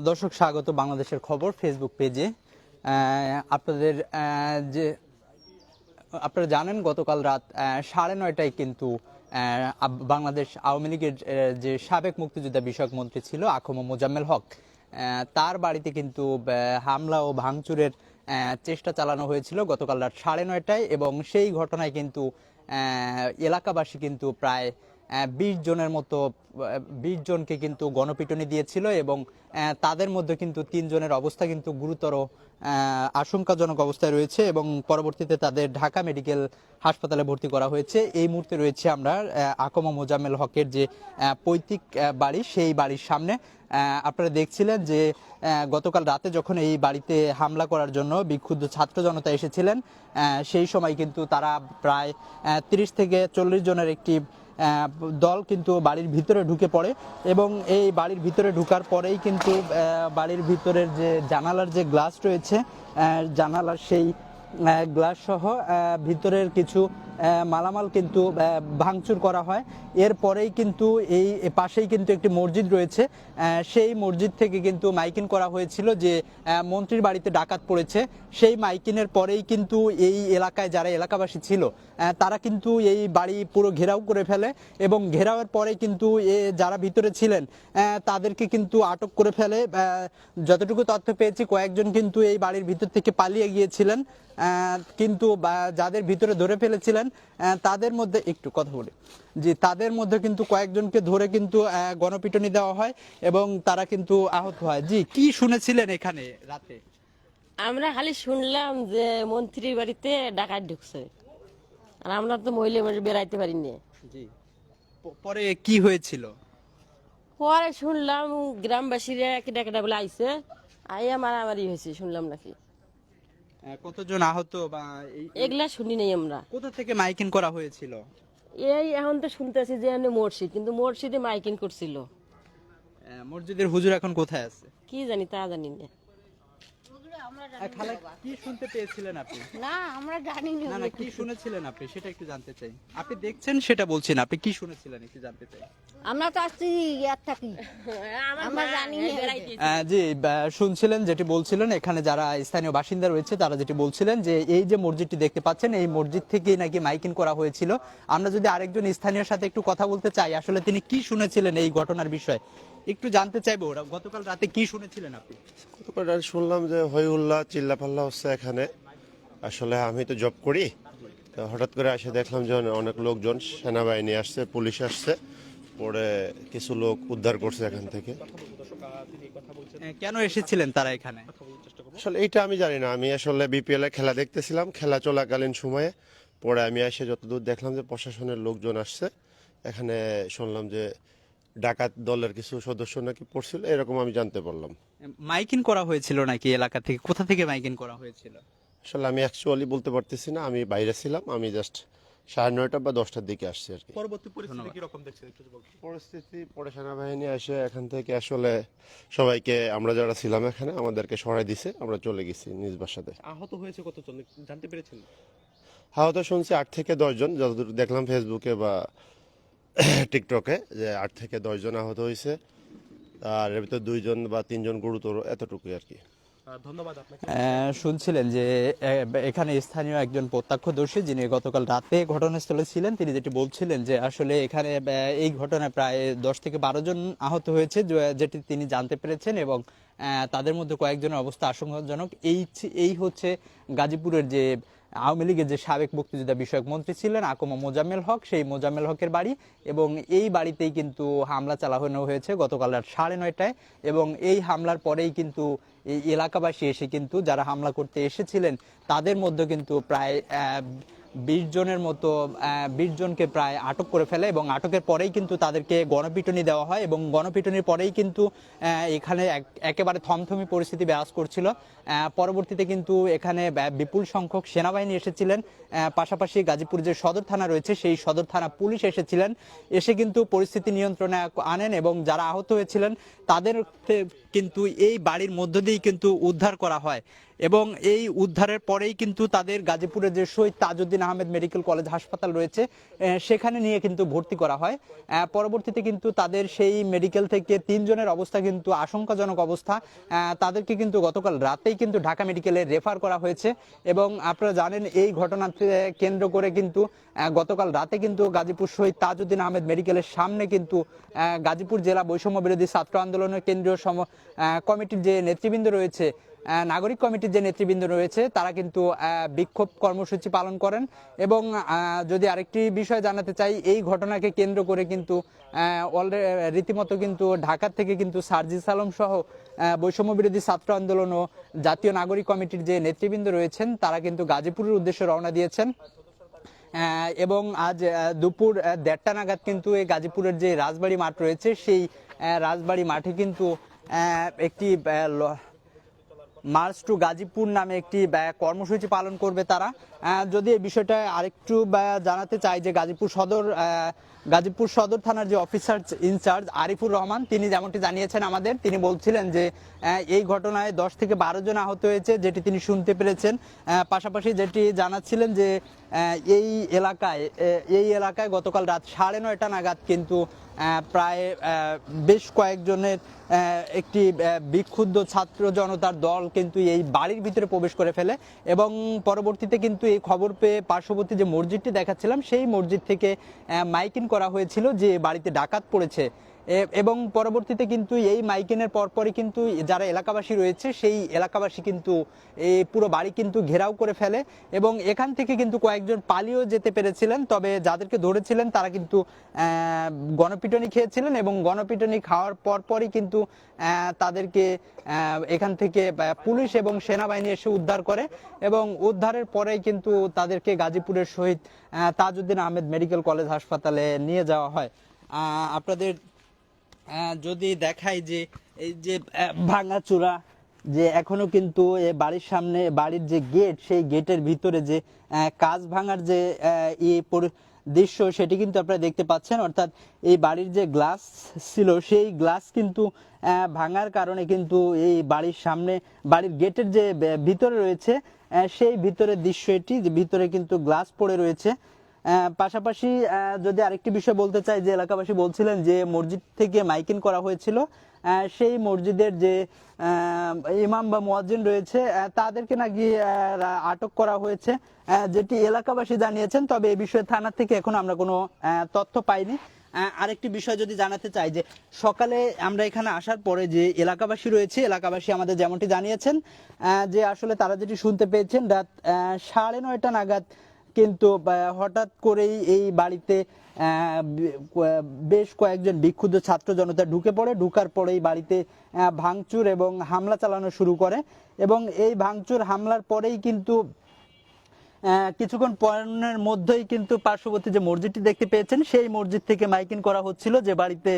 দর্শক, স্বাগত বাংলাদেশের খবর ফেসবুক পেজে। আপনাদের যে আপনারা জানেন, গতকাল রাত 9:30টায় কিন্তু বাংলাদেশ আওয়ামী লীগের যে সাবেক মুক্তিযোদ্ধা বিষয়ক মন্ত্রী ছিল আখম মোজাম্মেল হক, তার বাড়িতে কিন্তু হামলা ও ভাঙচুরের চেষ্টা চালানো হয়েছিল গতকাল রাত 9:30টায়। এবং সেই ঘটনায় কিন্তু এলাকাবাসী কিন্তু প্রায় 20 জনের মতো 20 জনকে কিন্তু গণপিটুনি দিয়েছিল। এবং তাদের মধ্যে কিন্তু 3 জনের অবস্থা কিন্তু গুরুতর আশঙ্কাজনক অবস্থায় রয়েছে এবং পরবর্তীতে তাদের ঢাকা মেডিকেল হাসপাতালে ভর্তি করা হয়েছে। এই মুহূর্তে রয়েছে আমরা আকম মোজাম্মেল হকের যে পৈতৃক বাড়ি, সেই বাড়ির সামনে। আপনারা দেখছিলেন যে গতকাল রাতে যখন এই বাড়িতে হামলা করার জন্য বিক্ষুব্ধ ছাত্র জনতা এসেছিলেন, সেই সময় কিন্তু তারা প্রায় 30 থেকে 40 জনের একটি দল কিন্তু বাড়ির ভিতরে ঢুকে পড়ে। এবং এই বাড়ির ভিতরে ঢুকার পরেই কিন্তু বাড়ির ভিতরের যে জানালার যে গ্লাস রয়েছে, জানালার সেই গ্লাস সহ ভিতরের কিছু মালামাল কিন্তু ভাঙচুর করা হয়। এরপরেই কিন্তু এই পাশেই কিন্তু একটি মসজিদ রয়েছে, সেই মসজিদ থেকে কিন্তু মাইকিং করা হয়েছিল যে মন্ত্রীর বাড়িতে ডাকাত পড়েছে। সেই মাইকিনের পরেই কিন্তু এই এলাকায় যারা এলাকাবাসী ছিল তারা কিন্তু এই বাড়ি পুরো ঘেরাও করে ফেলে এবং ঘেরাওয়ের পরে কিন্তু যারা ভিতরে ছিলেন তাদেরকে কিন্তু আটক করে ফেলে। যতটুকু তথ্য পেয়েছি, কয়েকজন কিন্তু এই বাড়ির ভিতর থেকে পালিয়ে গিয়েছিলেন, কিন্তু যাদের ভিতরে ধরে ফেলেছিলেন তাদের মধ্যে একটু কথা বলি যে তাদের মধ্যে কিন্তু কয়েকজনকে ধরে কিন্তু গণপিটুনি দেওয়া হয় এবং তারা কিন্তু আহত হয়। জি, কি শুনেছিলেন এখানে রাতে? আমরা খালি শুনলাম যে মন্ত্রীর বাড়িতে ডাকাত ঢুকছে, আর আমরা তো মহিলা মানুষ বেড়াইতে পারিনি। জি, পরে কি হয়েছিল? পরে শুনলাম গ্রামবাসীরা কেটা বলে আইছে, আইয়া মারামারি হয়েছে শুনলাম নাকি। কতজন আহত বা এগুলা শুনি নাই আমরা। কোথা থেকে মাইকিং করা হয়েছিল? এই এখন তো শুনতেছি যে মসজিদ, কিন্তু মসজিদে মাইকিং করছিল। মসজিদের হুজুর এখন কোথায় আছে কি জানি, তা জানি না। খালা, কি শুনতে পেয়েছিলেন আপনি? না আমরা জানি না। না, কি শুনেছিলেন আপনি সেটা একটু জানতে চাই। আপনি দেখছেন সেটা বলছেন, আপনি কি শুনেছিলেন একটু জানতে চাই। আমরা তো আসছি ইয়ার থাকি, আমরা জানি না। জি, শুনছিলেন যেটি বলছিলেন, এখানে যারা স্থানীয় বাসিন্দা রয়েছে তারা যেটি বলছিলেন যে এই যে মসজিদটি দেখতে পাচ্ছেন, এই মসজিদ থেকেই নাকি মাইকিং করা হয়েছিল। আমরা যদি আরেকজন স্থানীয় সাথে একটু কথা বলতে চাই, আসলে তিনি কি শুনেছিলেন এই ঘটনার বিষয়ে একটু জানতে চাইবো। গতকাল রাতে কি শুনেছিলেন আপনি? গতকাল রাতে শুনলাম যে হইহুল্লাহ চিল্লাপাল্লা হচ্ছে এখানে। আসলে আমি তো জব করি, তো হঠাৎ করে এসে দেখলাম যে অনেক লোকজন, সেনাবাহিনী আসছে, পুলিশ আসছে, পরে কিছু লোক উদ্ধার করছে এখান থেকে। কেন এসেছিলেন তারা এখানে? আসলে এইটা আমি জানি না। আমি আসলে বিপিএল এ খেলা দেখতেছিলাম, খেলা চলাকালীন সময়ে পরে আমি এসে যতদূর দেখলাম যে প্রশাসনের লোকজন আসছে এখানে। শুনলাম যে ডাকাত দলের কিছু সদস্য নাকি পড়ছিল, এরকম আমি জানতে পারলাম। মাইকিং করা হয়েছিল নাকি এলাকা থেকে? কোথা থেকে মাইকিং করা হয়েছিল? আসলে আমি অ্যাকচুয়ালি বলতে পারতেছি না, আমি বাইরে ছিলাম। আমি জাস্ট 9:30 বা 10টার দিকে আসছি আর কি। পরবর্তী পরিস্থিতি কি রকম দেখছেন একটু বলুন। পরিস্থিতি পরে সেনাবাহিনী এসে এখান থেকে আসলে সবাইকে, আমরা যারা ছিলাম এখানে, আমাদেরকে সরাই দিছে, আমরা চলে গেছি নিজ বাসাতে। আহত হয়েছে কতজন জানতে পেরেছেন? আহত শুনছি 8 থেকে 10 জন, যতদূর দেখলাম ফেসবুকে বা টিকটকে, যে 8 থেকে 10 জন আহত হয়েছে। আর এর ভিতরে 2 জন বা 3 জন গুরুতর, এতটুকুই আর কি। ধন্যবাদ আপনাকে। শুনছিলেন যে এখানে স্থানীয় একজন প্রত্যক্ষদর্শী যিনি গতকাল রাতে ঘটনাস্থলে ছিলেন, তিনি যেটি বলছিলেন যে আসলে এখানে এই ঘটনায় প্রায় 10 থেকে 12 জন আহত হয়েছে, যেটি তিনি জানতে পেরেছেন। এবং তাদের মধ্যে কয়েকজনের অবস্থা আশঙ্কাজনক। এই হচ্ছে গাজীপুরের যে আওয়ামী লীগের যে সাবেক মুক্তিযোদ্ধা বিষয়ক মন্ত্রী ছিলেন আকম মোজাম্মেল হক, সেই মোজাম্মেল হকের বাড়ি। এবং এই বাড়িতেই কিন্তু হামলা চালানো হয়েছে গতকাল রাত 9:30টায়। এবং এই হামলার পরেই কিন্তু এই এলাকাবাসী এসে কিন্তু যারা হামলা করতে এসেছিলেন তাদের মধ্যে কিন্তু প্রায় 20 জনের মতো 20 জনকে প্রায় আটক করে ফেলে। এবং আটকের পরেই কিন্তু তাদেরকে গণপিটুনি দেওয়া হয় এবং গণপিটুনির পরেই কিন্তু এখানে একেবারে থমথমি পরিস্থিতি বিরাজ করছিল। পরবর্তীতে কিন্তু এখানে বিপুল সংখ্যক সেনাবাহিনী এসেছিলেন, পাশাপাশি গাজীপুর যে সদর থানা রয়েছে সেই সদর থানা পুলিশ এসেছিলেন, এসে কিন্তু পরিস্থিতি নিয়ন্ত্রণে আনেন। এবং যারা আহত হয়েছিলেন তাদের কিন্তু এই বাড়ির মধ্য দিয়েই কিন্তু উদ্ধার করা হয়। এবং এই উদ্ধারের পরেই কিন্তু তাদের গাজীপুরের যে শহীদ তাজউদ্দিন আহমেদ মেডিকেল কলেজ হাসপাতাল রয়েছে সেখানে নিয়ে কিন্তু ভর্তি করা হয়। পরবর্তীতে কিন্তু তাদের সেই মেডিকেল থেকে 3 জনের অবস্থা কিন্তু আশঙ্কাজনক অবস্থা, তাদেরকে কিন্তু গতকাল রাতেই কিন্তু ঢাকা মেডিকেলে রেফার করা হয়েছে। এবং আপনারা জানেন এই ঘটনাকে কেন্দ্র করে কিন্তু গতকাল রাতে কিন্তু গাজীপুর শহীদ তাজউদ্দিন আহমেদ মেডিকেলের সামনে কিন্তু গাজীপুর জেলা বৈষম্য বিরোধী ছাত্র আন্দোলনের কেন্দ্রীয় কমিটির যে নেতৃবৃন্দ রয়েছে, নাগরিক কমিটির যে নেতৃবৃন্দ রয়েছে, তারা কিন্তু বিক্ষোভ কর্মসূচি পালন করেন। এবং যদি আরেকটি বিষয় জানাতে চাই, এই ঘটনাকে কেন্দ্র করে কিন্তু রীতিমতো কিন্তু ঢাকা থেকে কিন্তু সার্জিস আলম সহ বৈষম্য বিরোধী ছাত্র আন্দোলন ও জাতীয় নাগরিক কমিটির যে নেতৃবৃন্দ রয়েছেন তারা কিন্তু গাজীপুরের উদ্দেশ্যে রওনা দিয়েছেন। এবং আজ দুপুর 1:30 নাগাদ কিন্তু এই গাজীপুরের যে রাজবাড়ী মাঠ রয়েছে সেই রাজবাড়ী মাঠে কিন্তু একটি মার্চ টু গাজীপুর নামে একটি কর্মসূচি পালন করবে তারা। যদি এই বিষয়টা আরেকটু জানাতে চাই যে গাজীপুর সদর থানার যে অফিসার ইনচার্জ আরিফুর রহমান, তিনি যেমনটি জানিয়েছেন আমাদের, তিনি বলছিলেন যে এই ঘটনায় 10 থেকে 12 জন আহত হয়েছে, যেটি তিনি শুনতে পেরেছেন। পাশাপাশি যেটি জানাচ্ছিলেন যে এই এলাকায় গতকাল রাত 9:30 নাগাদ কিন্তু প্রায় বেশ কয়েকজনের একটি বিক্ষুব্ধ ছাত্র জনতার দল কিন্তু এই বাড়ির ভিতরে প্রবেশ করে ফেলে। এবং পরবর্তীতে কিন্তু এই খবর পেয়ে পার্শ্ববর্তী যে মসজিদটি দেখাচ্ছিলাম সেই মসজিদ থেকে মাইকিং করা হয়েছিল যে বাড়িতে ডাকাত পড়েছে। এবং পরবর্তীতে কিন্তু এই মাইকিনের পরপরই কিন্তু যারা এলাকাবাসী রয়েছে সেই এলাকাবাসী কিন্তু এই পুরো বাড়ি কিন্তু ঘেরাও করে ফেলে। এবং এখান থেকে কিন্তু কয়েকজন পালিয়েও যেতে পেরেছিলেন, তবে যাদেরকে ধরেছিলেন তারা কিন্তু গণপিটুনি খেয়েছিলেন। এবং গণপিটুনি খাওয়ার পরপরই কিন্তু তাদেরকে এখান থেকে পুলিশ এবং সেনাবাহিনী এসে উদ্ধার করে। এবং উদ্ধারের পরেই কিন্তু তাদেরকে গাজীপুরের শহীদ তাজউদ্দিন আহমেদ মেডিকেল কলেজ হাসপাতালে নিয়ে যাওয়া হয়। আপনাদের যদি দেখাই যে এই যে ভাঙাচোরা যে এখনো কিন্তু বাড়ির সামনে বাড়ির যে গেট, সেই গেটের ভিতরে যে কাঁচ ভাঙার যে দৃশ্য সেটি কিন্তু আপনারা দেখতে পাচ্ছেন। অর্থাৎ এই বাড়ির যে গ্লাস ছিল সেই গ্লাস কিন্তু ভাঙার কারণে কিন্তু এই বাড়ির সামনে বাড়ির গেটের যে ভিতরে রয়েছে সেই ভিতরের দৃশ্য এটি, যে ভিতরে কিন্তু গ্লাস পড়ে রয়েছে। পাশাপাশি যদি আরেকটি বিষয় বলতে চাই, যে এলাকাবাসী বলছিলেন যে মসজিদ থেকে মাইকিং করা হয়েছিল, সেই মসজিদের যে ইমাম বা মুয়াজ্জিন রয়েছে তাদেরকে নাকি আটক করা হয়েছে, যেটি এলাকাবাসী জানিয়েছেন। তবে এই বিষয়ে থানা থেকে এখন আমরা কোনো তথ্য পাইনি। আরেকটি বিষয় যদি জানাতে চাই, যে সকালে আমরা এখানে আসার পরে যে এলাকাবাসী রয়েছে, এলাকাবাসী আমাদের যেমনটি জানিয়েছেন যে আসলে তারা যেটি শুনতে পেয়েছেন রাত 9:30 নাগাদ কিন্তু হঠাৎ করেই এই বাড়িতে বেশ কয়েকজন বিক্ষুব্ধ ছাত্র জনতা ঢুকে পড়ে। ঢুকার পরেই বাড়িতে ভাঙচুর এবং হামলা চালানো শুরু করে। এবং এই ভাঙচুর হামলার পরেই কিন্তু কিছুক্ষণ পরের মধ্যেই কিন্তু পার্শ্ববর্তী যে মসজিদটি দেখতে পেয়েছেন সেই মসজিদ থেকে মাইকিং করা হচ্ছিল যে বাড়িতে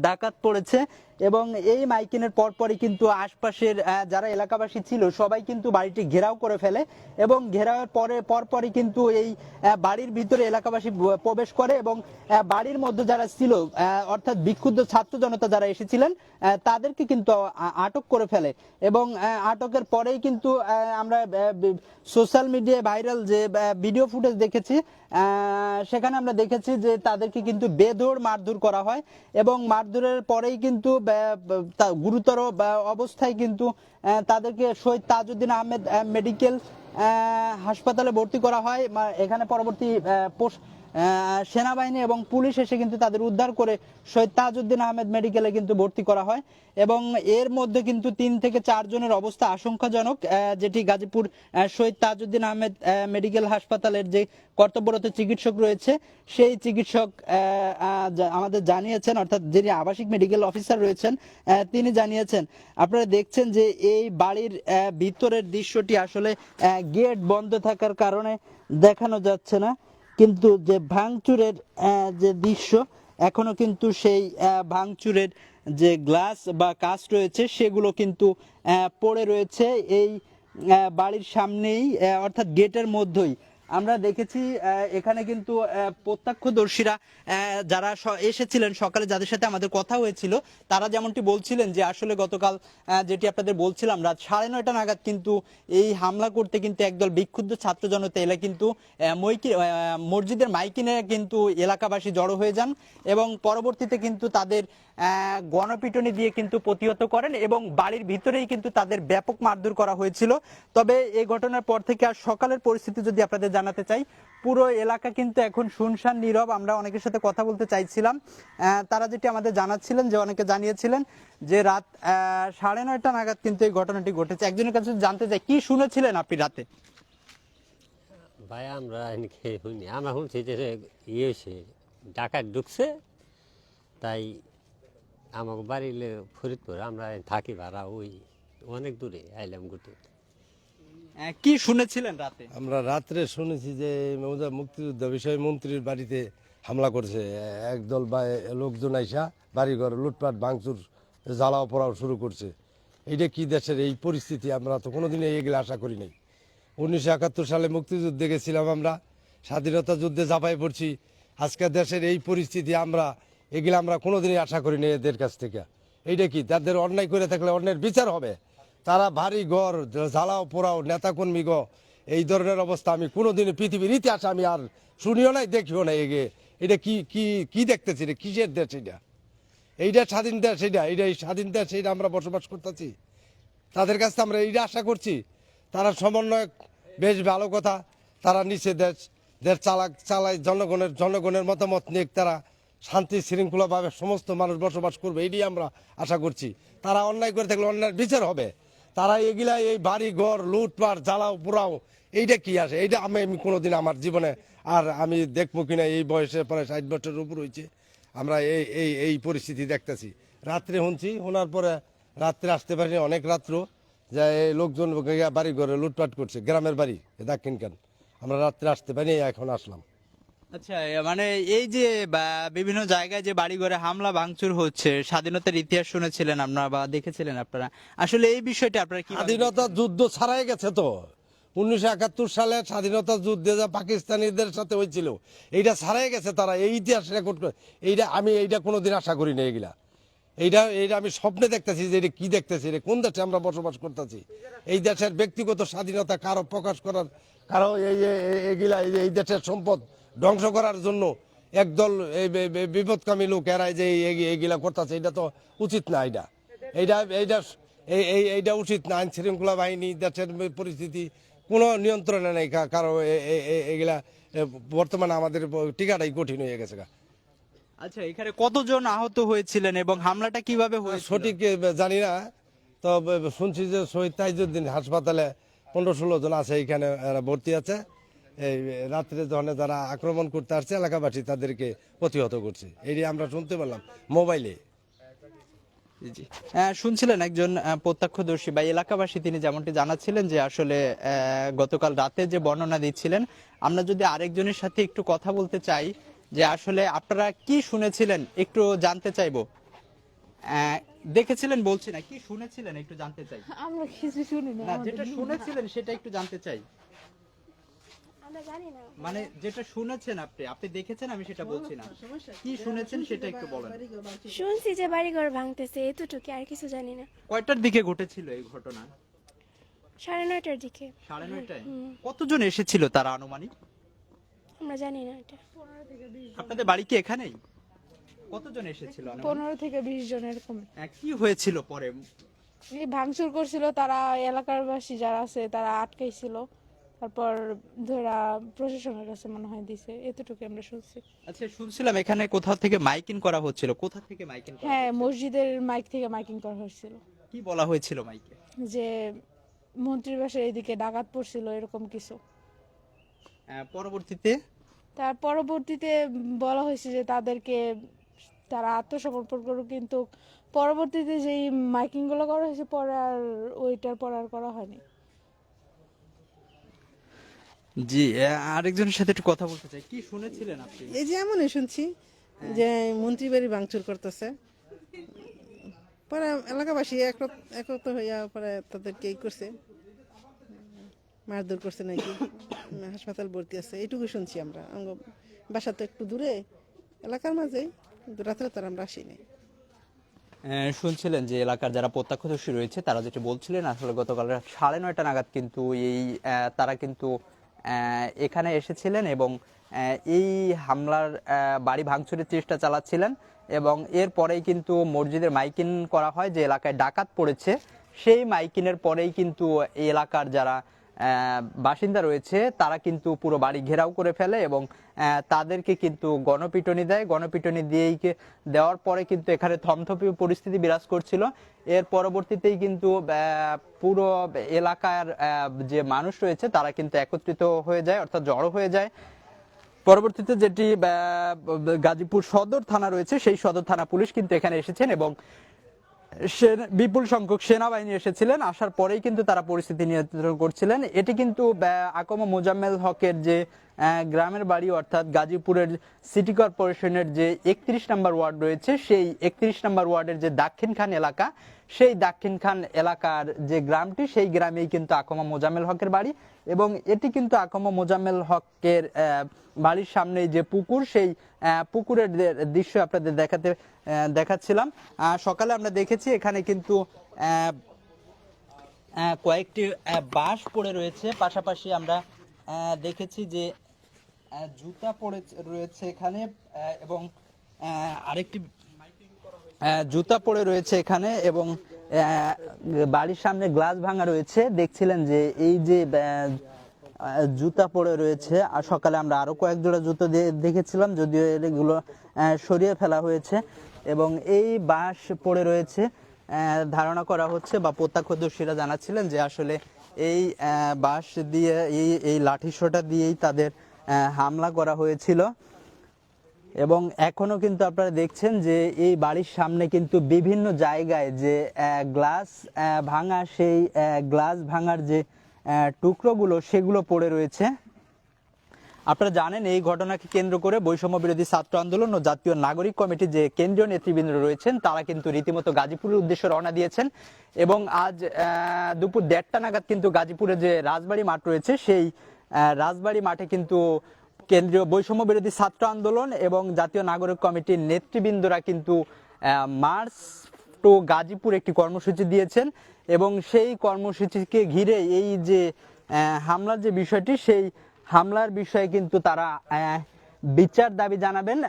ডাকাত পড়েছে। এবং এই মাইকিনের পরপরই কিন্তু আশপাশের যারা এলাকাবাসী ছিল সবাই কিন্তু বাড়িটি ঘেরাও করে ফেলে। এবং ঘেরাওয়ের পরপরই কিন্তু এই বাড়ির ভিতরে এলাকাবাসী প্রবেশ করে এবং বাড়ির মধ্যে যারা ছিল অর্থাৎ বিক্ষুব্ধ ছাত্র জনতা যারা এসেছিলেন তাদেরকে কিন্তু আটক করে ফেলে। এবং আটকের পরেই কিন্তু আমরা সোশ্যাল মিডিয়ায় ভাইরাল যে ভিডিও ফুটেজ দেখেছি, সেখানে আমরা দেখেছি যে তাদেরকে কিন্তু বেধড় মারধর করা হয়। এবং মারধরের পরেই কিন্তু গুরুতর অবস্থায় কিন্তু তাদেরকে শহীদ তাজউদ্দিন আহমেদ মেডিকেল হাসপাতালে ভর্তি করা হয়। এখানে পরবর্তী সেনাবাহিনী এবং পুলিশ এসে কিন্তু তাদের উদ্ধার করে শহীদ তাজউদ্দিন আহমেদ মেডিকেলে কিন্তু ভর্তি করা হয়। এবং এর মধ্যে কিন্তু 3 থেকে 4 জনের অবস্থা আশঙ্কাজনক, যেটি গাজীপুর শহীদ তাজউদ্দিন আহমেদ মেডিকেল হাসপাতালের যে কর্তব্যরত চিকিৎসক রয়েছে সেই চিকিৎসক আমাদের জানিয়েছেন, অর্থাৎ যিনি আবাসিক মেডিকেল অফিসার রয়েছেন তিনি জানিয়েছেন। আপনারা দেখছেন যে এই বাড়ির ভিতরের দৃশ্যটি আসলে গেট বন্ধ থাকার কারণে দেখানো যাচ্ছে না, কিন্তু যে ভাঙচুরের যে দৃশ্য এখনো কিন্তু সেই ভাঙচুরের যে গ্লাস বা কাঁচ রয়েছে সেগুলো কিন্তু পড়ে রয়েছে এই বাড়ির সামনেই, অর্থাৎ গেটের মধ্যেই। আমরা দেখেছি এখানে কিন্তু প্রত্যক্ষদর্শীরা যারা এসেছিলেন সকালে, যাদের সাথে আমাদের কথা হয়েছিল, তারা যেমনটি বলছিলেন যে আসলে গতকাল যেটি আপনাদের বলছিলাম রাত 9:30 নাগাদ কিন্তু এই হামলা করতে কিন্তু একদল বিক্ষুব্ধ ছাত্র জনতা এলা কিন্তু মসজিদের মাইকিনে কিন্তু এলাকাবাসী জড়ো হয়ে যান এবং পরবর্তীতে কিন্তু তাদের গণপিটুনি দিয়ে কিন্তু প্রতিহত করেন এবং বাড়ির ভিতরেই কিন্তু তাদের ব্যাপক মারধর করা হয়েছিল। তবে এই ঘটনার পর থেকে আর সকালের পরিস্থিতি যদি আপনাদের জানাতে চাই, পুরো এলাকা কিন্তু এখন শুনশান নীরব। আমরা অনেকের সাথে কথা বলতে চাইছিলাম, তারা যেটি আমাদের জানাচ্ছিলেন যে অনেকে জানিয়েছিলেন যে রাত 9:30 নাগাদ কিন্তু এই ঘটনাটি ঘটেছে। একজনের কাছে জানতে চাই, কি শুনেছিলেন আপনি রাতে? ভাই আমরা এনেকে শুনি, আমরা শুনছি যে ইয়ে হয়েছে, ডাকাত ঢুকছে, তাই আমাকে বাড়িলে ফরিদপুর, আমরা থাকি ভাড়া ওই অনেক দূরে আইলাম ঘুরতে। কি শুনেছিলেন রাতে? আমরা রাত্রে শুনেছি যে মুক্তিযুদ্ধ বিষয়ে মন্ত্রীর বাড়িতে হামলা করেছে একদল লোকজন আইসা, বাড়িঘর লুটপাট ভাঙচুর জ্বালাও পোড়াও শুরু করছে। এইটা কি দেশের এই পরিস্থিতি? আমরা তো কোনোদিনই এগুলো আশা করি নাই। 1971 সালে মুক্তিযুদ্ধে গেছিলাম, আমরা স্বাধীনতা যুদ্ধে ঝাঁপাই পড়ছি। আজকে দেশের এই পরিস্থিতি এগুলো আমরা কোনোদিনই আশা করি নাই এদের কাছ থেকে। এইটা কি, তাদের অন্যায় করে থাকলে অন্যায়ের বিচার হবে। তারা ভারী ঘর জ্বালাও পোড়াও নেতাকর্মী এই ধরনের অবস্থা আমি কোনোদিনই পৃথিবীর ইতিহাসে আমি আর শুনিও নাই, দেখিও নাই। এটা কি কি কি দেখতেছি? এটা কিসের দেশ? এইটা স্বাধীন দেশ, এই স্বাধীন দেশ, এইটা আমরা বসবাস করতেছি। তাদের কাছে আমরা এইটা আশা করছি। তারা সমন্বয়, বেশ ভালো কথা। তারা নিচে দেশ চালায় জনগণের মতামত নিয়ে তারা শান্তি শৃঙ্খলাভাবে সমস্ত মানুষ বসবাস করবে, এটাই আমরা আশা করছি। তারা অন্যায় করে থাকলে অন্যায়ের বিচার হবে। তারা এগুলা এই বাড়ি ঘর লুটপাট জ্বালাও পোড়াও, এইটা কি আসে? এইটা আমি কোনোদিন আমার জীবনে আর আমি দেখবো কিনা। এই বয়সে প্রায় 60 বছরের উপর হয়েছে, আমরা এই পরিস্থিতি দেখতেছি। রাত্রে শুনছি, শোনার পরে রাত্রে আসতে পারিনি, অনেক রাত্র যে এই লোকজন বাড়ি ঘরে লুটপাট করছে, গ্রামের বাড়ি দক্ষিণখান। আমরা রাত্রে আসতে পারিনি, এখন আসলাম। আচ্ছা, মানে এই যে বিভিন্ন জায়গায় যে বাড়িঘরে হামলা ভাঙচুর হচ্ছে, স্বাধীনতার ইতিহাস শুনেছিলেন আপনারা বা দেখেছিলেন আপনারা, আসলে এই বিষয়টা আপনারা কি? স্বাধীনতা যুদ্ধ ছাড়াই গেছে তো। 1971 সালে স্বাধীনতা যুদ্ধে যা পাকিস্তানিদের সাথে হয়েছিল, এইটা ছাড়াই গেছে তারা, এই ইতিহাস রেকর্ড করে। এইটা কোনোদিন আশা করি না। এইটা আমি স্বপ্নে দেখতেছি যে এটা কি দেখতেছি, এটা কোন দেশে আমরা বসবাস করতেছি। এই দেশের ব্যক্তিগত স্বাধীনতা কারো প্রকাশ করার, কারো এই দেশের সম্পদ ধ্বংস করার জন্য একদল বিপদকামী লোক এরা যে এইগুলা করতেছে, এটা তো উচিত না। এইটা উচিত না। আইন শৃঙ্খলা বাহিনী, দেশের পরিস্থিতি কোনো নিয়ন্ত্রণে নেই কারো। এগুলা বর্তমানে আমাদের টিকাটাই কঠিন হয়ে গেছে। আচ্ছা, এখানে কতজন আহত হয়েছিলেন এবং হামলাটা কিভাবে হয়েছিল? সঠিক জানি না, তো শুনছি যে শহীদ তাইজউদ্দিন হাসপাতালে 15-16 জন আছে, এখানে ভর্তি আছে। এই রাত্রে যখন যারা আক্রমণ করতে আসছে এলাকাবাসী তাদেরকে প্রতিহত করছে, এই আমরা শুনতে পেলাম মোবাইলে। শুনছিলেন একজন প্রত্যক্ষদর্শী বা এলাকাবাসী, তিনি যেমনটি জানাচ্ছিলেন যে আসলে গতকাল রাতে যে বর্ণনা দিচ্ছিলেন। আমরা যদি আরেকজনের সাথে একটু কথা বলতে চাই যে আসলে আপনারা কি শুনেছিলেন একটু জানতে চাইবো। দেখেছিলেন বলছি না, কি শুনেছিলেন একটু জানতে চাই। আমরা কিছু শুনি না। যেটা শুনেছিলেন সেটা একটু জানতে চাই। মানে যেটা শুনেছেন আপনি দেখেছেন, আমি সেটা বলছি না, কি শুনেছেন সেটা একটু বলেন। শুনছি যে বাড়িঘর ভাঙতেছে, এতটুকু, আর কিছু জানি না। কয়টার দিকে ঘটেছিল এই ঘটনা? 9:30টার দিকে। 9:30টায়? কতজন এসেছিল তারা আনুমানিক? আমরা জানি না এটা। আপনাদের বাড়ি কি এখানেই? কতজন এসেছিল? 15 থেকে 20 জন এরকম। কি হয়েছিল পরে? এই ভাঙচুর করছিল, তারা এলাকার বাসী যারা আছে তারা আটকাইছিল, তারপর ধরা প্রশাসনের কাছে মনে হয় দিছে, এতটুকু আমরা শুনছি। আচ্ছা, শুনছিলাম এখানে কোথাও থেকে মাইকিং করা হচ্ছিল, কোথা থেকে মাইকিং? হ্যাঁ, মসজিদের মাইক থেকে মাইকিং করা হয়েছিল। কি বলা হয়েছিল মাইকে? যে মন্ত্রীর বাসার এইদিকে ডাকাত পড়ছিল, এরকম কিছু। পরবর্তীতে বলা হয়েছে যে তারা আত্মসমর্পণ করুক, কিন্তু পরবর্তীতে যেই মাইকিং গুলো করা হয়েছে পরে আর ওইটার পর আর করা হয়নি। জি, আরেকজনের সাথে একটু কথা বলতে চাই, কি শুনেছিলেন আপনি? এই যে এমনই শুনছি যে মন্ত্রী বাড়ি ভাঙচুর করতেছে, পরে এলাকাবাসী একত্র হইয়া পরে তাদেরকে করছে, মারধর করছে নাকি। হাসপাতাল ভর্তি আছে, এইটুকু শুনছি আমরা। বাসা তো একটু দূরে এলাকার মাঝে, কিন্তু রাত্রে তার আমরা আসিনি। শুনছিলেন যে এলাকার যারা প্রত্যক্ষদর্শী রয়েছে তারা যেটা বলছিলেন, আসলে গতকাল রাত 9:30 নাগাদ কিন্তু তারা কিন্তু এখানে এসেছিলেন এবং এই হামলার বাড়ি ভাঙচুরের চেষ্টা চালাচ্ছিলেন এবং এরপরেই কিন্তু মসজিদের মাইকিং করা হয় যে এলাকায় ডাকাত পড়েছে। সেই মাইকিনের পরেই কিন্তু এই এলাকার যারা বাসিন্দা রয়েছে তারা কিন্তু পুরো বাড়ি ঘেরাও করে ফেলে এবং তাদেরকে কিন্তু গণপিটুনি দেয়। গণপিটুনি দেওয়ার পরে কিন্তু এখানে থমথমে পরিস্থিতি বিরাজ করছিল। এর পরবর্তীতেই কিন্তু পুরো এলাকার যে মানুষ রয়েছে তারা কিন্তু একত্রিত হয়ে যায়, অর্থাৎ জড়ো হয়ে যায়। পরবর্তীতে যেটি গাজীপুর সদর থানা রয়েছে সেই সদর থানা পুলিশ কিন্তু এখানে এসেছেন এবং বিপুল সংখ্যক সেনাবাহিনী এসেছিলেন। আসার পরেই কিন্তু তারা পরিস্থিতি নিয়ন্ত্রণ করছিলেন। এটি কিন্তু আকমা মোজাম্মেল হকের যে গ্রামের বাড়ি, অর্থাৎ গাজীপুরের সিটি কর্পোরেশনের যে 31 নম্বর ওয়ার্ড রয়েছে সেই 31 নম্বর ওয়ার্ডের যে দাক্ষিণ খান এলাকা, সেই দাক্ষিণ খান এলাকার যে গ্রামটি, সেই গ্রামেই কিন্তু আকমা মোজাম্মেল হকের বাড়ি এবং এটি কিন্তু আকমা মোজাম্মেল হকের বাড়ির সামনে যে পুকুর, সেই পুকুরের দৃশ্য আপনাদের দেখাচ্ছিলাম। সকালে আমরা দেখেছি এখানে কিন্তু কয়েকটি বাঁশ পড়ে রয়েছে, পাশাপাশি আমরা দেখেছি যে জুতা পড়ে রয়েছে এখানে এবং আরেকটি জুতা পড়ে রয়েছে এখানে এবং বাড়ির সামনে গ্লাস ভাঙা রয়েছে। দেখছিলেন যে এই যে জুতা পড়ে রয়েছে, আর সকালে আমরা আরো কয়েক জোড়া জুতো দেখেছিলাম, যদিও এগুলো সরিয়ে ফেলা হয়েছে এবং এই বাঁশ পড়ে রয়েছে। ধারণা করা হচ্ছে বা প্রত্যক্ষদর্শীরা জানাচ্ছিলেন যে আসলে এই বাঁশ দিয়ে এই লাঠিসোঁটা দিয়েই তাদের হামলা করা হয়েছিল এবং এখনো কিন্তু আপনারা দেখছেন যে এই বাড়ির সামনে কিন্তু বিভিন্ন জায়গায় যে গ্লাস ভাঙা, সেই গ্লাস ভাঙার যে টুকরোগুলো সেগুলো পড়ে রয়েছে। আপনারা জানেন এই ঘটনাকে কেন্দ্র করে বৈষম্য বিরোধী ছাত্র আন্দোলন ও জাতীয় নাগরিক কমিটির যে কেন্দ্রীয় নেতৃবৃন্দ রয়েছেন তারা কিন্তু রীতিমতো গাজীপুরের উদ্দেশ্যে রওনা দিয়েছেন এবং আজ দুপুর 1:30 নাগাদ কিন্তু গাজীপুরে যে রাজবাড়ী মাঠ রয়েছে সেই রাজবাড়ী মাঠে কিন্তু কেন্দ্রীয় বৈষম্য বিরোধী ছাত্র আন্দোলন এবং জাতীয় নাগরিক কমিটির নেতৃবৃন্দরা কিন্তু মার্চ টু গাজীপুর একটি কর্মসূচি দিয়েছেন এবং সেই কর্মসূচিকে ঘিরে এই যে হামলার যে বিষয়টি, সেই হামলার বিষয়ে কিন্তু তারা বিচার দাবি জানাবেন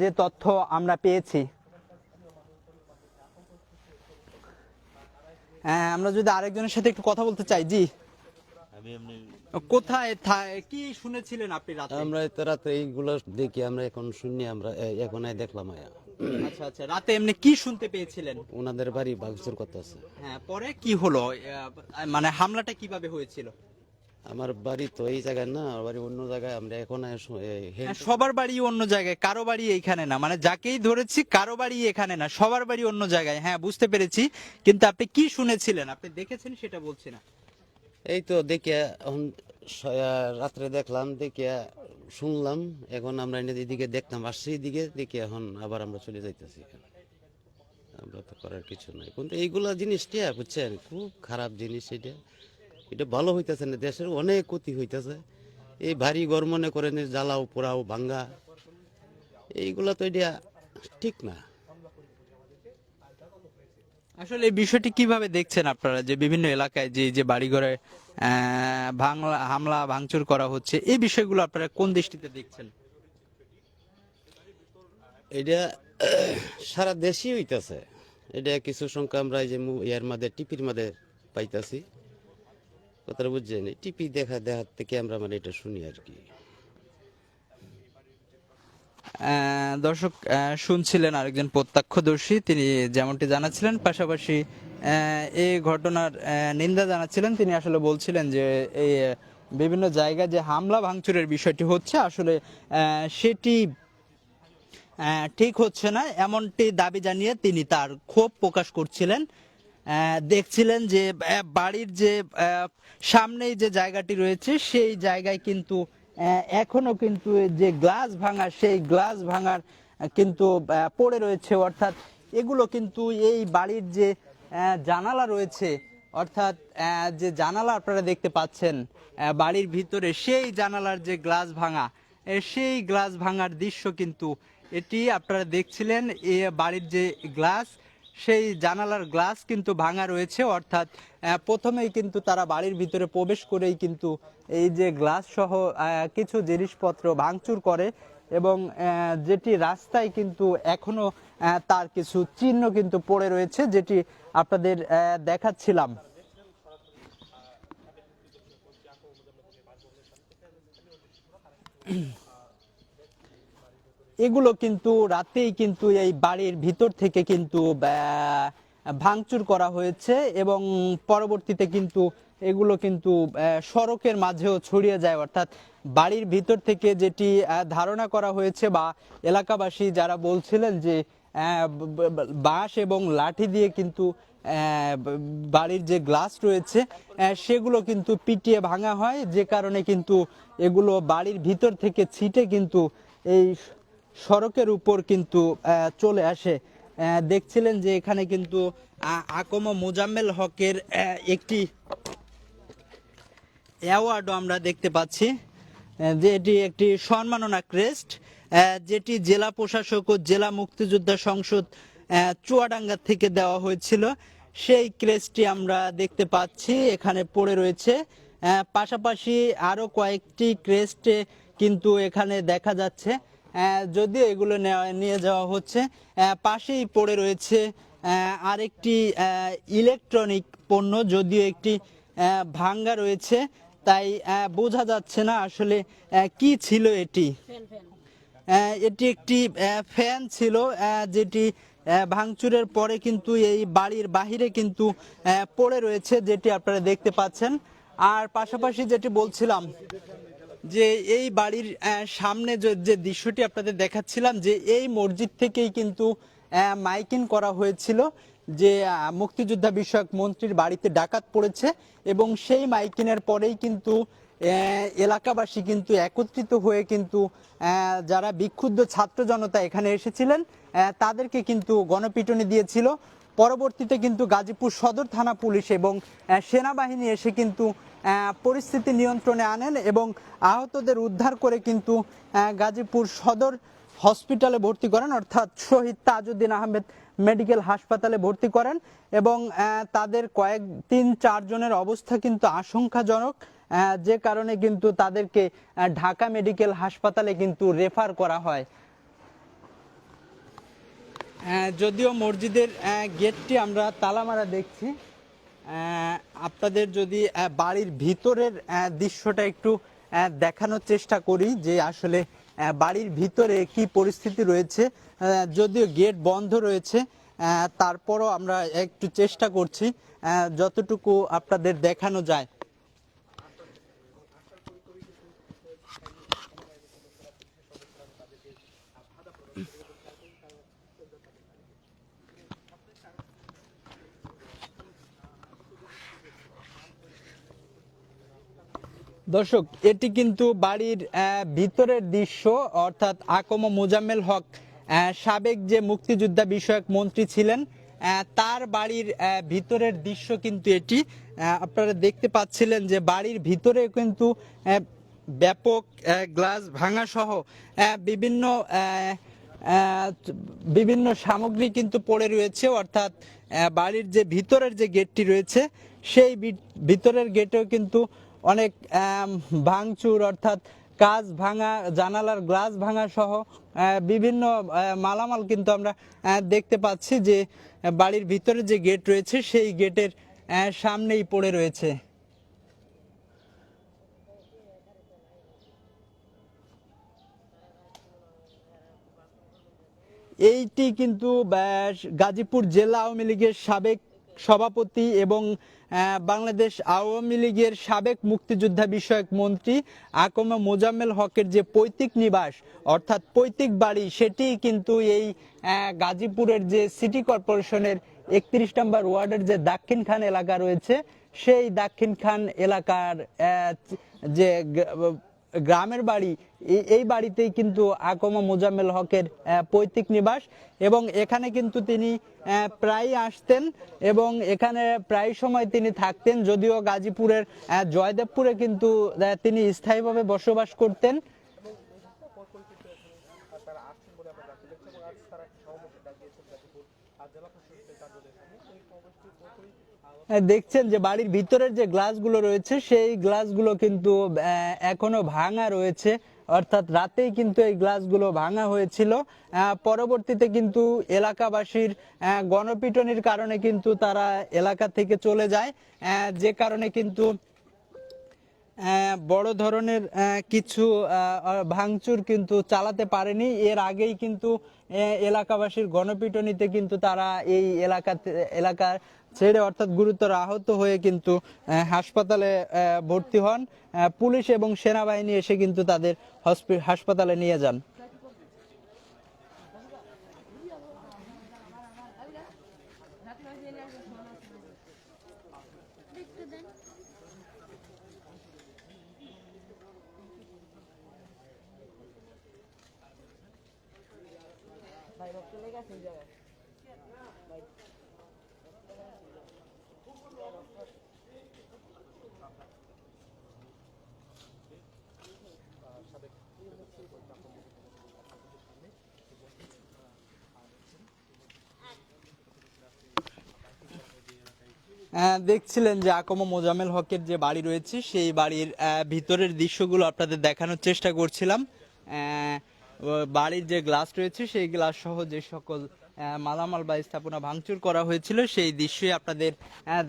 যে তথ্য আমরা পেয়েছি। আমরা যদি আরেকজনের সাথে একটু কথা বলতে চাই। জি, কোথায় কি শুনেছিলেন আপনি রাতে? আমরা রাতে এইগুলো দেখি, আমরা এখন শুনি, আমরা এখন দেখলাম। আচ্ছা আচ্ছা, রাতে এমনি কি শুনতে পেয়েছিলেন? ওনাদের বাড়ি ভাঙচুর করতেছে। হ্যাঁ, পরে কি হলো? মানে হামলাটা কিভাবে হয়েছিল? আমার বাড়ি তো এই জায়গায় না, আমার বাড়ি অন্য জায়গায়। আমরা এখন সবার বাড়ি অন্য জায়গায়, কারো বাড়ি এইখানে না, মানে যাকেই ধরেছি কারো বাড়ি এখানে না, সবার বাড়ি অন্য জায়গায়। হ্যাঁ, বুঝতে পেরেছি, কিন্তু আপনি কি শুনেছিলেন, আপনি দেখেছেন সেটা বলছি না। এই তো দেখিয়া এখন রাত্রে দেখলাম, দেখিয়া শুনলাম, এখন আমরা এদিকে দেখতাম, আসছি এদিকে দেখি, এখন আবার আমরা চলে যাইতেছি। আমরা তো করার কিছু নাই, কিন্তু এইগুলা জিনিসটা বুঝছেন খুব খারাপ জিনিস। এটা ভালো হইতেছে না, দেশের অনেক ক্ষতি হইতেছে। এই ভারী ঘর মনে করেন জ্বালাও পোড়াও ভাঙ্গা, এইগুলা তো এটা ঠিক না। আসলে এই বিষয়টি কিভাবে দেখছেন আপনারা, যে বিভিন্ন এলাকায় যে বাড়িঘরে হামলা ভাঙচুর করা হচ্ছে, এই বিষয়গুলো আপনারা কোন দৃষ্টিতে দেখছেন? এটা সারা দেশই হইতেছে। এটা কিছু সংখ্যা আমরা এই যে ইয়ার মাঝে টিপির মাঝে পাইতাছি, কথাটা বুঝছেন? টিপি দেখার থেকে আমরা মানে এটা শুনি আর কি। দর্শক শুনছিলেন আরেকজন প্রত্যক্ষদর্শী, তিনি যেমনটি জানাচ্ছিলেন, পাশাপাশি এই ঘটনার নিন্দা জানাচ্ছিলেন। তিনি আসলে বলছিলেন যে এই বিভিন্ন জায়গায় যে হামলা ভাঙচুরের বিষয়টি হচ্ছে আসলে সেটি ঠিক হচ্ছে না, এমনটি দাবি জানিয়ে তিনি তার ক্ষোভ প্রকাশ করছিলেন। দেখছিলেন যে বাড়ির যে সামনেই যে জায়গাটি রয়েছে সেই জায়গায় কিন্তু এখনো কিন্তু যে গ্লাস ভাঙা, সেই গ্লাস ভাঙার কিন্তু পড়ে রয়েছে, অর্থাৎ এগুলো কিন্তু এই বাড়ির যে জানালা রয়েছে, অর্থাৎ যে জানালা আপনারা দেখতে পাচ্ছেন বাড়ির ভিতরে, সেই জানালার যে গ্লাস ভাঙা, সেই গ্লাস ভাঙার দৃশ্য কিন্তু এটি আপনারা দেখছিলেন। এ বাড়ির যে গ্লাস, সেই জানালার গ্লাস কিন্তু ভাঙা রয়েছে। অর্থাৎ প্রথমেই কিন্তু তারা বাড়ির ভিতরে প্রবেশ করেই কিন্তু এই যে গ্লাস সহ কিছু জিনিসপত্র ভাঙচুর করে, এবং যেটি রাস্তায় কিন্তু এখনো তার কিছু চিহ্ন কিন্তু পড়ে রয়েছে, যেটি আপনাদের দেখাচ্ছিলাম। এগুলো কিন্তু রাতেই কিন্তু এই বাড়ির ভিতর থেকে কিন্তু ভাঙচুর করা হয়েছে, এবং পরবর্তীতে কিন্তু এগুলো কিন্তু সড়কের মাঝেও ছড়িয়ে যায়। অর্থাৎ বাড়ির ভিতর থেকে যেটি ধারণা করা হয়েছে, বা এলাকাবাসী যারা বলছিলেন যে বাঁশ এবং লাঠি দিয়ে কিন্তু বাড়ির যে গ্লাস রয়েছে সেগুলো কিন্তু পিটিয়ে ভাঙা হয়, যে কারণে কিন্তু এগুলো বাড়ির ভিতর থেকে ছিটে কিন্তু এই সড়কের উপর কিন্তু চলে আসে। দেখছিলেন যে এখানে কিন্তু আকম মোজাম্মেল হকের একটি অ্যাওয়ার্ডও আমরা দেখতে পাচ্ছি, যে এটি একটি সম্মাননা ক্রেস্ট, যেটি জেলা প্রশাসক ও জেলা মুক্তিযোদ্ধা সংসদ চুয়াডাঙ্গা থেকে দেওয়া হয়েছিল। সেই ক্রেস্টটি আমরা দেখতে পাচ্ছি এখানে পড়ে রয়েছে। পাশাপাশি আরো কয়েকটি ক্রেস্টে কিন্তু এখানে দেখা যাচ্ছে, যদিও এগুলো নিয়ে যাওয়া হচ্ছে। পাশেই পড়ে রয়েছে আরেকটি ইলেকট্রনিক পণ্য, যদিও একটি ভাঙ্গা রয়েছে, তাই বোঝা যাচ্ছে না আসলে কি ছিল এটি। এটি একটি ফ্যান ছিল, যেটি ভাঙচুরের পরে কিন্তু এই বাড়ির বাহিরে কিন্তু পড়ে রয়েছে, যেটি আপনারা দেখতে পাচ্ছেন। আর পাশাপাশি যেটি বলছিলাম, যে এই বাড়ির সামনে যে দৃশ্যটি আপনাদের দেখাচ্ছিলাম, যে এই মসজিদ থেকেই কিন্তু মাইকিং করা হয়েছিল যে মুক্তিযোদ্ধা বিষয়ক মন্ত্রীর বাড়িতে ডাকাত পড়েছে, এবং সেই মাইকিংয়ের পরেই কিন্তু এলাকাবাসী কিন্তু একত্রিত হয়ে কিন্তু যারা বিক্ষুব্ধ ছাত্র জনতা এখানে এসেছিলেন তাদেরকে কিন্তু গণপিটুনি দিয়েছিল। পরবর্তীতে কিন্তু গাজীপুর সদর থানা পুলিশ এবং সেনাবাহিনী এসে কিন্তু পরিস্থিতি নিয়ন্ত্রণে আনেন, এবং আহতদের উদ্ধার করে কিন্তু গাজীপুর সদর হসপিটালে ভর্তি করেন, অর্থাৎ শহীদ তাজউদ্দিন আহমেদ মেডিকেল হাসপাতালে ভর্তি করেন। এবং তাদের 3-4 জনের অবস্থা কিন্তু আশঙ্কাজনক, যে কারণে কিন্তু তাদেরকে ঢাকা মেডিকেল হাসপাতালে কিন্তু রেফার করা হয়। যদিও মসজিদের গেটটি আমরা তালামারা দেখছি, আপনাদের যদি বাড়ির ভিতরের দৃশ্যটা একটু দেখানোর চেষ্টা করি, যে আসলে বাড়ির ভিতরে কি পরিস্থিতি রয়েছে। যদিও গেট বন্ধ রয়েছে, তারপরও আমরা একটু চেষ্টা করছি যতটুকু আপনাদের দেখানো যায়। দর্শক, এটি কিন্তু বাড়ির ভিতরের দৃশ্য, অর্থাৎ আকম মোজাম্মেল হক সাবেক যে মুক্তিযোদ্ধা বিষয়ক মন্ত্রী ছিলেন তার বাড়ির ভিতরের দৃশ্য কিন্তু এটি। আপনারা দেখতে পাচ্ছিলেন যে বাড়ির ভিতরে কিন্তু ব্যাপক গ্লাস ভাঙা সহ বিভিন্ন সামগ্রী কিন্তু পড়ে রয়েছে। অর্থাৎ বাড়ির যে ভিতরের যে গেটটি রয়েছে সেই ভিতরের গেটেও কিন্তু অনেক ভাঙচুর, অর্থাৎ কাঁচ ভাঙা, জানালার গ্লাস ভাঙা সহ বিভিন্ন মালামাল কিন্তু আমরা দেখতে পাচ্ছি, যে বাড়ির ভিতরে যে গেট রয়েছে সেই গেটের সামনেই পড়ে রয়েছে। এইটি কিন্তু গাজীপুর জেলা আওয়ামী লীগের সাবেক সভাপতি এবং বাংলাদেশ আওয়ামী লীগের সাবেক মুক্তিযোদ্ধা বিষয়ক মন্ত্রী আকম মোজাম্মেল হকের যে পৈতৃক নিবাস, অর্থাৎ পৈতৃক বাড়ি, সেটি কিন্তু এই গাজীপুরের যে সিটি কর্পোরেশনের 31 নম্বর ওয়ার্ডের যে দাক্ষিণ খান এলাকা রয়েছে, সেই দাক্ষিণ খান এলাকার যে গ্রামের বাড়ি, এই বাড়িতেই কিন্তু আকমা মোজাম্মেল হকের পৈতৃক নিবাস এবং এখানে কিন্তু তিনি প্রায় আসতেন এবং এখানে প্রায় সময় তিনি থাকতেন। যদিও গাজীপুরের জয়দেবপুরে কিন্তু তিনি স্থায়ীভাবে বসবাস করতেন। দেখছেন যে বাড়ির ভিতরের যে গ্লাসগুলো রয়েছে সেই গ্লাসগুলো কিন্তু এখনো ভাঙা রয়েছে, অর্থাৎ রাতেই কিন্তু এই গ্লাসগুলো ভাঙা হয়েছিল। পরবর্তীতে কিন্তু এলাকাবাসীর গণপিটুনির কারণে কিন্তু তারা এলাকা থেকে চলে যায়, যে কারণে কিন্তু বড় ধরনের কিছু ভাঙচুর কিন্তু চালাতে পারেনি। এর আগেই কিন্তু এলাকাবাসীর গণপিটুনিতে কিন্তু তারা এই এলাকা ছেড়ে অর্থাৎ গুরুতর আহত হয়ে কিন্তু হাসপাতালে ভর্তি হন। পুলিশ এবং সেনাবাহিনী এসে কিন্তু তাদের হাসপাতালে নিয়ে যান। দেখছিলেন যে আকমা মোজাম্মেল হকের যে বাড়ি রয়েছে সেই বাড়ির ভিতরের দৃশ্যগুলো আপনাদের দেখানোর চেষ্টা করছিলাম। বাড়ির যে গ্লাস রয়েছে সেই গ্লাস সহ যে সকল মালামাল বা স্থাপনা ভাঙচুর করা হয়েছিল সেই দৃশ্যই আপনাদের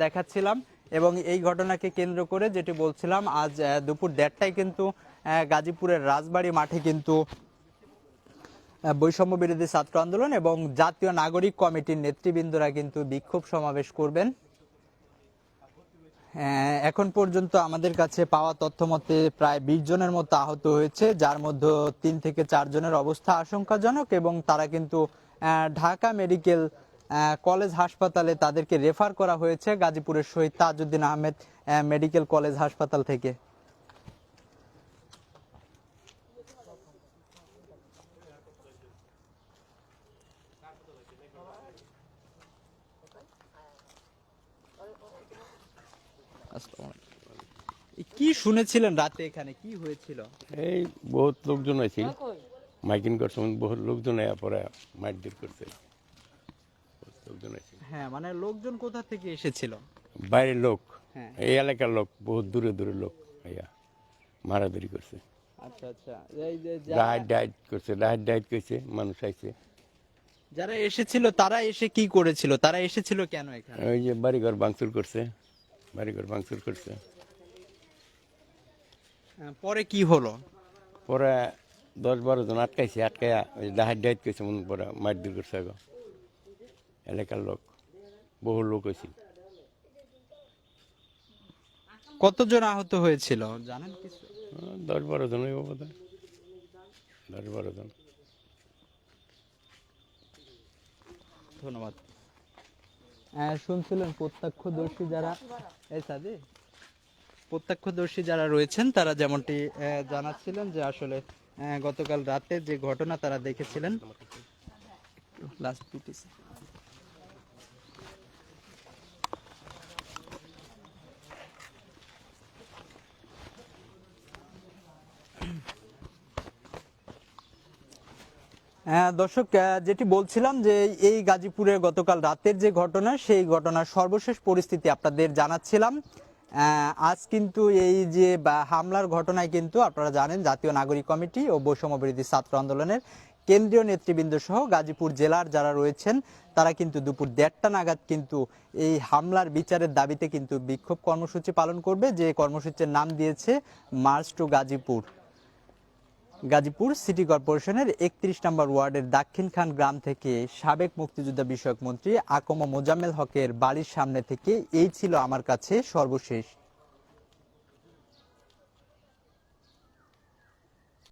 দেখাচ্ছিলাম। এবং এই ঘটনাকে কেন্দ্র করে যেটি বলছিলাম, আজ দুপুর 1:30টায় কিন্তু গাজীপুরের রাজবাড়ী মাঠে কিন্তু বৈষম্য বিরোধী ছাত্র আন্দোলন এবং জাতীয় নাগরিক কমিটির নেতৃবৃন্দরা কিন্তু বিক্ষোভ সমাবেশ করবেন। এখন পর্যন্ত আমাদের কাছে পাওয়া তথ্য মতে প্রায় 20 জনের মতো আহত হয়েছে, যার মধ্যে 3 থেকে 4 জনের অবস্থা আশঙ্কাজনক এবং তারা কিন্তু ঢাকা মেডিকেল কলেজ হাসপাতালে তাদেরকে রেফার করা হয়েছে গাজীপুরের শহীদ তাজউদ্দিন আহমেদ মেডিকেল কলেজ হাসপাতাল থেকে। কি শুনেছিলেন রাতে, এখানে কি হয়েছিল? এই বহুত লোকজন আছে, মাইকিং করছে, বহুত লোকজন পরে মারধর করছে। হ্যাঁ, মানে লোকজন কোথা থেকে এসেছিল? বাইরের লোক, এই এলাকার লোক, বহুত দূরে দূরে লোক মারাধরি করছে। আচ্ছা আচ্ছা, ডাইট করছে, মানুষ আইছে। যারা এসেছিল তারা এসে কি করেছিল? তারা এসেছিল কেন এখানে? ওই যে বাড়িঘর ভাঙচুর করছে, বাড়িঘর ভাঙচুর করছে। পরে কি হলো? পরে 10-12 জন আটকাইছে, আটকাইয়া ওই ডাইট করছে, পরে মারধর করছে। এলাকার লোক, বহু লোক হয়েছিল। কতজন আহত হয়েছিল জানেন কিছু? 10-12 জন, 10-12 জন। ধন্যবাদ। শুনছিলেন প্রত্যক্ষদর্শী যারা রয়েছেন তারা যেমনটি জানাচ্ছিলেন যে আসলে গতকাল রাতে যে ঘটনা তারা দেখেছিলেন। দর্শক, যেটি বলছিলাম যে এই গাজীপুরে গতকাল রাতের যে ঘটনা, সেই ঘটনার সর্বশেষ পরিস্থিতি আপনাদের জানাচ্ছিলাম। আজ কিন্তু এই যে হামলার ঘটনায় কিন্তু আপনারা জানেন জাতীয় নাগরিক কমিটি ও বৈষম্য বিরোধী ছাত্র আন্দোলনের কেন্দ্রীয় নেতৃবৃন্দ সহ গাজীপুর জেলার যারা রয়েছেন তারা কিন্তু দুপুর 1:30টা নাগাদ কিন্তু এই হামলার বিচারের দাবিতে কিন্তু বিক্ষোভ কর্মসূচি পালন করবে, যে কর্মসূচির নাম দিয়েছে march to Gazipur. Gazipur city কর্পোরেশনের 31 নম্বর ওয়ার্ডের দাক্ষিণ খান গ্রাম থেকে সাবেক মুক্তিযোদ্ধা বিষয়ক মন্ত্রী আকমা মোজাম্মেল হকের বাড়ির সামনে থেকে এই ছিল আমার কাছে সর্বশেষ